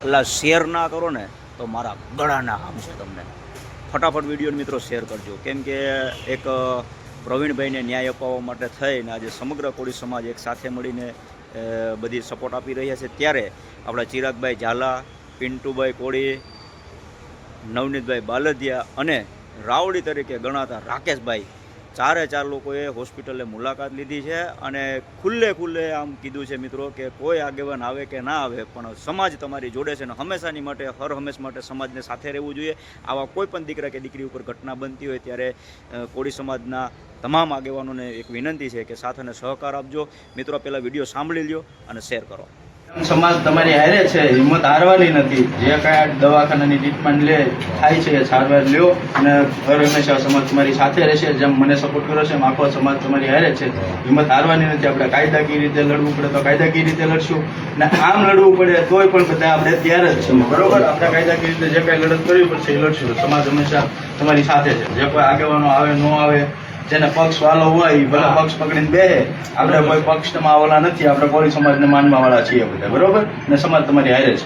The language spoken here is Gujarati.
અલ્લા શેર ના કરો ને તો મારા ગળાના આમ છે. તમને ફટાફટ વિડીયો મિત્રો શેર કરજો, કેમ કે એક પ્રવીણભાઈને ન્યાય અપાવવા માટે થઈને આજે સમગ્ર કોળી સમાજ એક સાથે મળીને બધી સપોર્ટ આપી રહ્યા છે. ત્યારે આપણા ચિરાગભાઈ ઝાલા, પિન્ટુભાઈ કોળી, નવનીતભાઈ બાલદિયા અને રાવડી તરીકે ગણાતા રાકેશભાઈ, ચારે ચાર લોકોએ હોસ્પિટલે મુલાકાત લીધી છે અને ખુલ્લે આમ કીધું છે મિત્રો કે કોઈ આગેવાન આવે કે ના આવે પણ સમાજ તમારી જોડે છે અને હંમેશાની માટે હર હંમેશ માટે સમાજને સાથે રહેવું જોઈએ. આવા કોઈ પણ દીકરા કે દીકરી ઉપર ઘટના બનતી હોય ત્યારે કોળી સમાજના તમામ આગેવાનોને એક વિનંતી છે કે સાથ અને સહકાર આપજો. મિત્રો પહેલાં વિડીયો સાંભળી લ્યો અને શેર કરો. સમાજ તમારી હારે છે, હિંમત હારવાની નથી. જે કાંઈ દવાખાનાની ટ્રીટમેન્ટ લે થાય છે સારવાર લ્યો અને હર હંમેશા સમાજ તમારી સાથે રહેશે. જેમ મને સપોર્ટ કર્યો છે એમ આખો સમાજ તમારી હારે છે. હિંમત હારવાની નથી. આપણે કાયદાકીય રીતે લડવું પડે તો કાયદાકીય રીતે લડશું ને આમ લડવું પડે તોય પણ બધા આપણે તૈયાર જ છીએ. બરોબર, આપણે કાયદાકીય રીતે જે કાંઈ લડત કરવી પડશે એ લડશું. સમાજ હંમેશા તમારી સાથે છે. જે કોઈ આગેવાનો આવે ન આવે, જેને પક્ષ વાલો હોય એ ભલે પક્ષ પકડીને બેસે. આપણે કોઈ પક્ષમાં વાળા નથી. આપણે કોળી સમાજને માનવા વાળા છીએ બધા. બરોબર, ને સમાજ તમારી હારે છે.